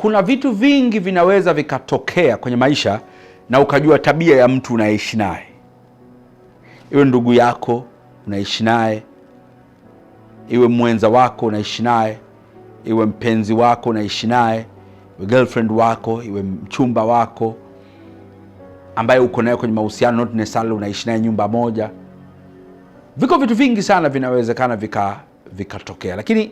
kuna vitu vingi vinaweza vikatokea kwenye maisha na ukajua tabia ya mtu unaishi naye. Iwe ndugu yako unaishi naye, iwe mwenza wako unaishi naye, iwe mpenzi wako unaishi naye, iwe girlfriend wako, iwe mchumba wako ambaye uko naye kwenye mahusiano, not necessarily unaishi naye nyumba moja. Viko vitu vingi sana vinawezekana vikatokea, lakini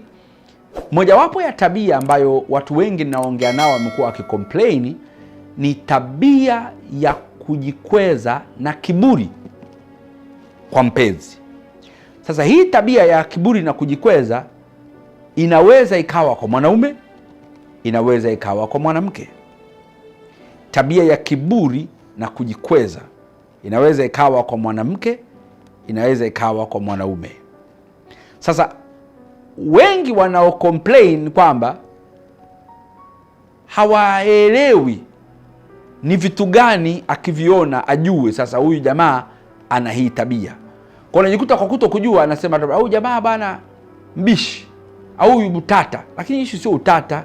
mojawapo ya tabia ambayo watu wengi ninaongea nao wamekuwa wakicomplain ni tabia ya kujikweza na kiburi kwa mpenzi. Sasa hii tabia ya kiburi na kujikweza inaweza ikawa kwa mwanaume, inaweza ikawa kwa mwanamke. Tabia ya kiburi na kujikweza inaweza ikawa kwa mwanamke, inaweza ikawa kwa mwanaume. Sasa wengi wanao complain kwamba hawaelewi ni vitu gani akiviona ajue sasa huyu jamaa ana hii tabia. Kwa unajikuta kwa kutokujua anasema huyu jamaa bana mbishi au huyu mtata, lakini issue sio utata,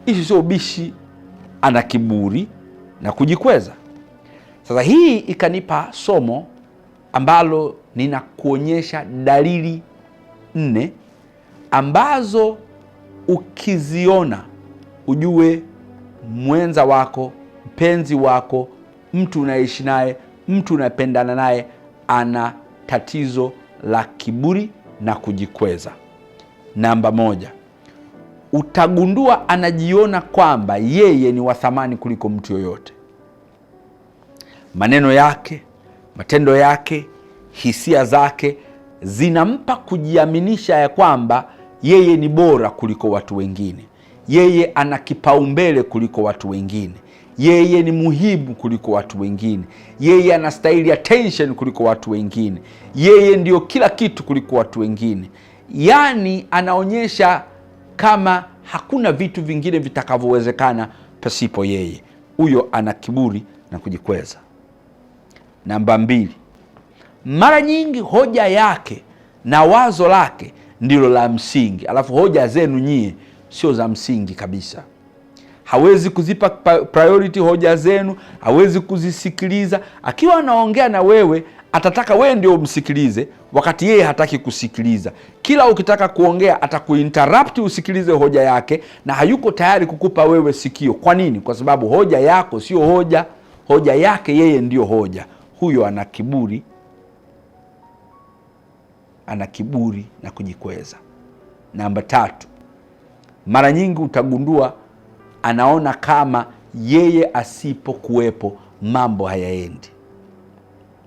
issue sio bishi, ana kiburi na kujikweza. Sasa hii ikanipa somo ambalo ninakuonyesha dalili 4 ambazo ukiziona ujue mwenza wako, mpenzi wako, mtu unaishi naye, mtu unapendana naye ana tatizo la kiburi na kujikweza. Namba 1, utagundua anajiona kwamba yeye ni wa thamani kuliko mtu yoyote. Maneno yake, matendo yake, hisia zake zinampa kujiaminisha ya kwamba yeye ni bora kuliko watu wengine, yeye ana kipaumbele kuliko watu wengine, yeye ni muhimu kuliko watu wengine, yeye anastahili attention kuliko watu wengine, yeye ndio kila kitu kuliko watu wengine. Yaani anaonyesha kama hakuna vitu vingine vitakavyowezekana pasipo yeye. Huyo ana kiburi na kujikweza. Namba 2, mara nyingi hoja yake na wazo lake ndilo la msingi, alafu hoja zenu nyie sio za msingi kabisa. Hawezi kuzipa priority hoja zenu, hawezi kuzisikiliza. Akiwa anaongea na wewe atataka wewe ndio umsikilize, wakati yeye hataki kusikiliza. Kila ukitaka kuongea atakuinterrupt usikilize hoja yake, na hayuko tayari kukupa wewe sikio. Kwa nini? Kwa sababu hoja yako sio hoja, hoja yake yeye ndio hoja. Huyo ana kiburi, ana kiburi na kujikweza. Namba 3, mara nyingi utagundua anaona kama yeye asipokuwepo mambo hayaendi,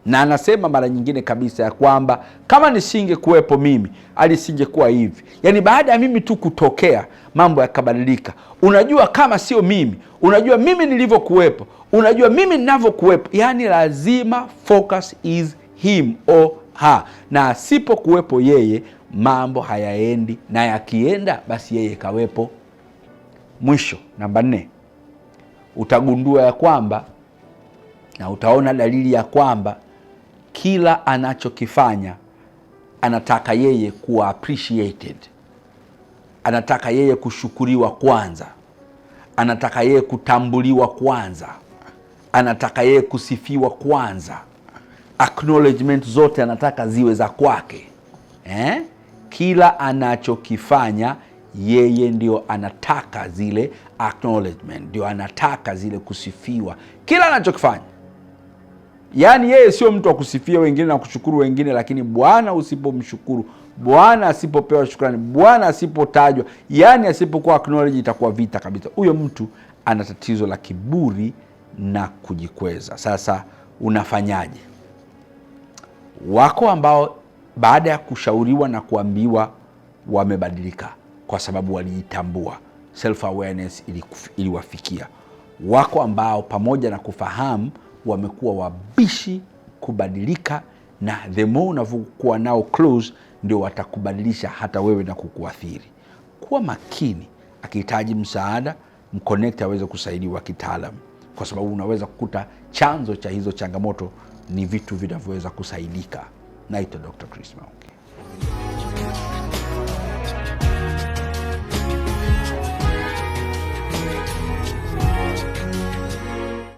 na anasema mara nyingine kabisa ya kwamba kama nisingekuwepo mimi alisingekuwa hivi. Yaani baada ya mimi tu kutokea mambo yakabadilika. Unajua kama sio mimi, unajua mimi nilivyokuwepo, unajua mimi ninavyokuwepo. Yaani lazima focus is him or her, na asipokuwepo yeye mambo hayaendi, na yakienda basi yeye kawepo. Mwisho, namba 4, utagundua ya kwamba na utaona dalili ya kwamba kila anachokifanya anataka yeye kuwa appreciated, anataka yeye kushukuriwa kwanza, anataka yeye kutambuliwa kwanza, anataka yeye kusifiwa kwanza. Acknowledgement zote anataka ziwe za kwake. Kila anachokifanya yeye ndio anataka zile acknowledgement, ndio anataka zile kusifiwa. Kila anachokifanya. Yaani yeye sio mtu wa kusifia wengine na kushukuru wengine, lakini Bwana usipomshukuru, Bwana asipopewa shukrani, Bwana asipotajwa, yani asipokuwa acknowledge, itakuwa vita kabisa. Huyo mtu ana tatizo la kiburi na kujikweza. Sasa unafanyaje? Wako ambao baada ya kushauriwa na kuambiwa wamebadilika kwa sababu walijitambua, self awareness iliwafikia. Wako ambao pamoja na kufahamu wamekuwa wabishi kubadilika, na the more unavyokuwa nao close ndio watakubadilisha hata wewe na kukuathiri. Kuwa makini, akihitaji msaada mconnect aweze kusaidiwa kitaalamu, kwa sababu unaweza kukuta chanzo cha hizo changamoto ni vitu vinavyoweza kusaidika. Naitwa Dr. Chris Mauki.